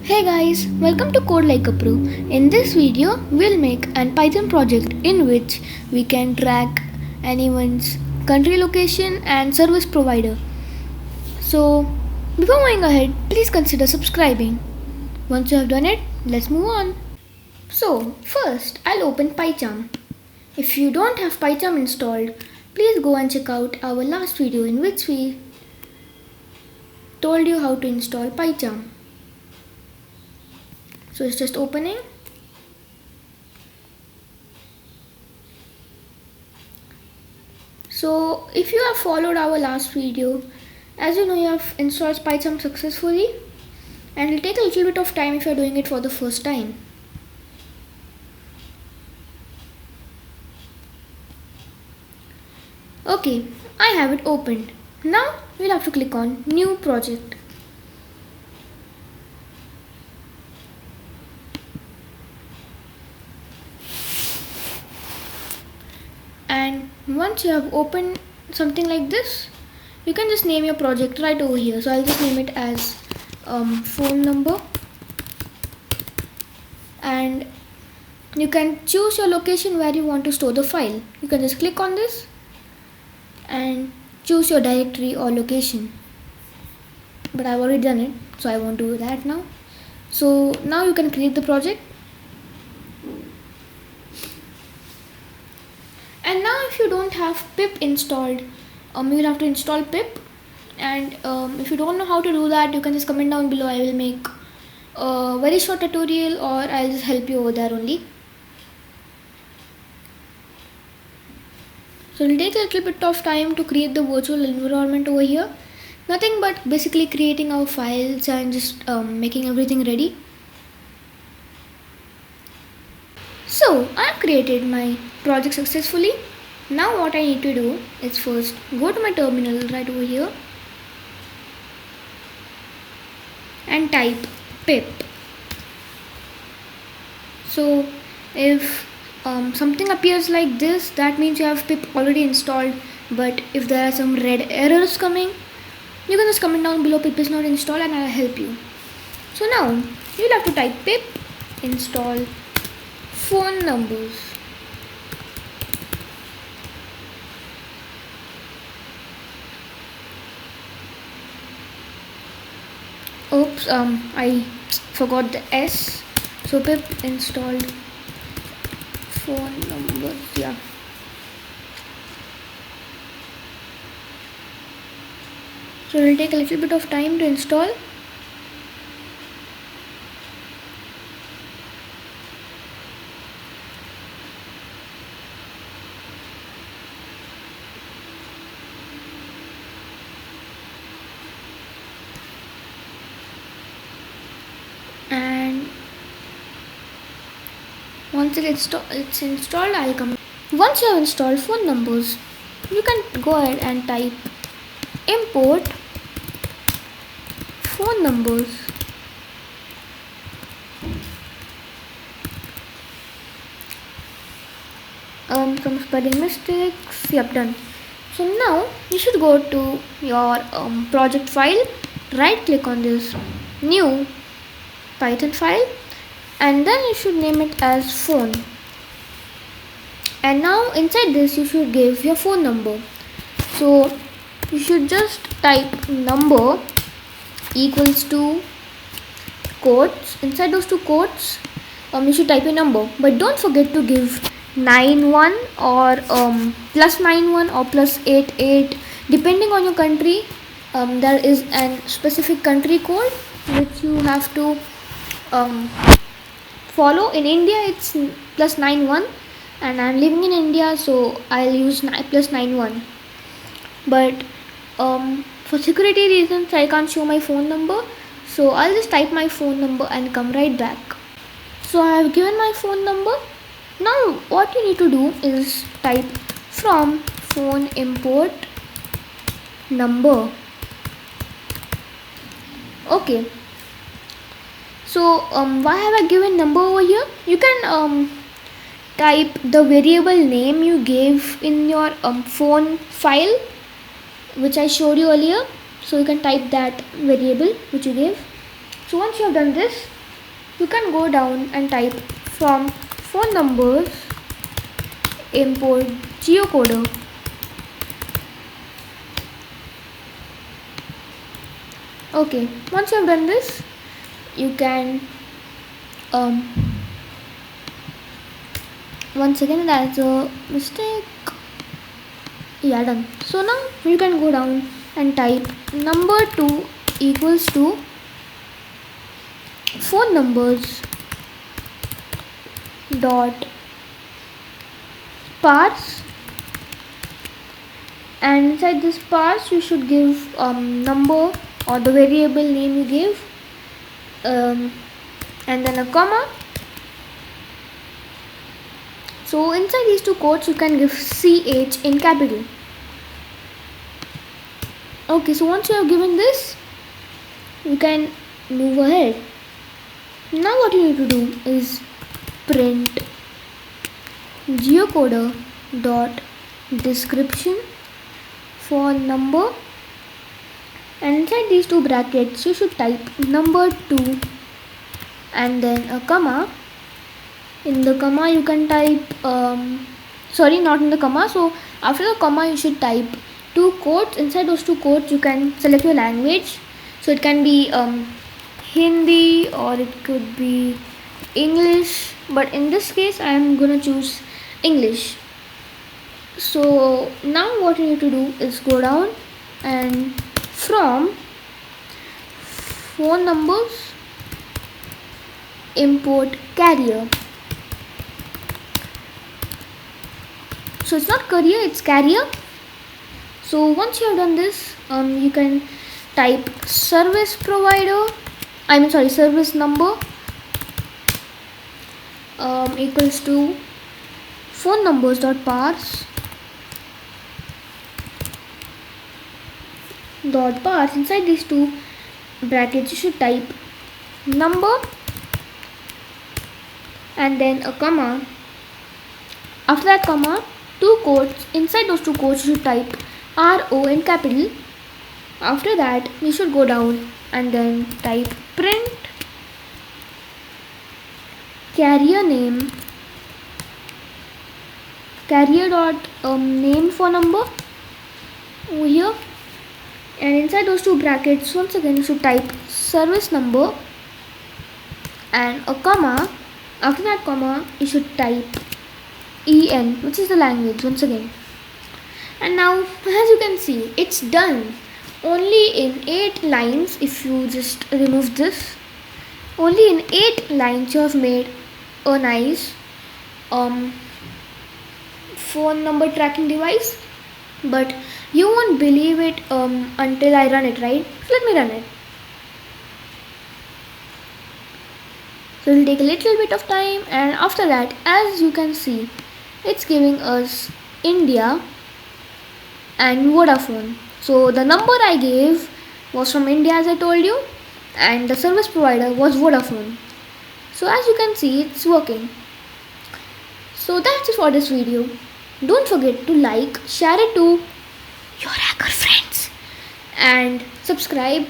Hey guys, welcome to Code Like a Pro. In this video, we'll make an Python project in which we can track anyone's country location and service provider. So, before going ahead, please consider subscribing. Once you have done it, let's move on. So, first, I'll open PyCharm. If you don't have PyCharm installed, please go and check out our last video in which we told you how to install PyCharm. So it's just opening. So if you have followed our last video, as you know, you have installed PyCharm successfully, and it will take a little bit of time if you are doing it for the first time. Okay, I have it opened. Now we'll have to click on New Project. And once you have opened something like this, you can just name your project right over here. So I'll just name it as phone number, and you can choose your location where you want to store the file. You can just click on this and choose your directory or location, but I've already done it, so I won't do that now. So now you can create the project. And now if you don't have pip installed, you'll have to install pip. And if you don't know how to do that, you can just comment down below. I will make a very short tutorial, or I'll just help you over there only. So it'll take a little bit of time to create the virtual environment over here. Nothing but basically creating our files and just making everything ready. So I've created my project successfully. Now what I need to do is first go to my terminal right over here and type pip. So if something appears like this, that means you have pip already installed. But if there are some red errors coming, you can just comment down below pip is not installed and I'll help you. So now you'll have to type pip install phone numbers. Oops, I forgot the S. So pip installed phone numbers. Yeah. So it will take a little bit of time to install. And once it's installed, I'll come. Once you have installed phone numbers, you can go ahead and type import phone numbers. Some spelling mistakes. Yep, done. So now you should go to your project file, right click on this new Python file, and then you should name it as phone. And now inside this you should give your phone number. So you should just type number equals to quotes. Inside those two quotes, you should type a number, but don't forget to give 91 or plus 91 or plus 88, depending on your country. There is a specific country code which you have to follow. In India it's plus 91, and I'm living in India, so I'll use plus 91. But for security reasons I can't show my phone number, so I'll just type my phone number and come right back. So I have given my phone number. Now what you need to do is type from phone import number. Okay. So why have I given number over here? You can type the variable name you gave in your phone file, which I showed you earlier. So you can type that variable which you gave. So once you have done this, you can go down and type from phone numbers import geocoder. Okay, once you have done this, you can once again that's a mistake. Yeah, done. So now you can go down and type number 2 equals to phone numbers dot parse, and inside this parse you should give number or the variable name you gave, and then a comma. So inside these two quotes you can give CH in capital. Okay, so once you have given this, you can move ahead. Now what you need to do is print geocoder dot description for number, and inside these two brackets you should type number 2 and then a comma. In the comma you can type sorry, not in the comma. So after the comma you should type two quotes. Inside those two quotes you can select your language, so it can be Hindi or it could be English, but in this case I am gonna choose English. So now what you need to do is go down and from phone numbers import carrier. So it's not courier, it's carrier. So once you have done this, you can type service number equals to phone numbers dot parse dot parse. Inside these two brackets you should type number and then a comma. After that comma, two quotes. Inside those two quotes you should type RO in capital. After that you should go down and then type print carrier name, carrier dot name for number over here, and inside those two brackets once again you should type service number and a comma. After that comma you should type EN, which is the language once again. And now as you can see, it's done only in 8 lines. If you just remove this, only in 8 lines you have made a nice phone number tracking device. But you won't believe it until I run it, right? So let me run it. So it will take a little bit of time, and after that, as you can see, it's giving us India and Vodafone. So the number I gave was from India, as I told you, and the service provider was Vodafone. So as you can see, it's working. So that's it for this video. Don't forget to like, share it to your hacker friends, and subscribe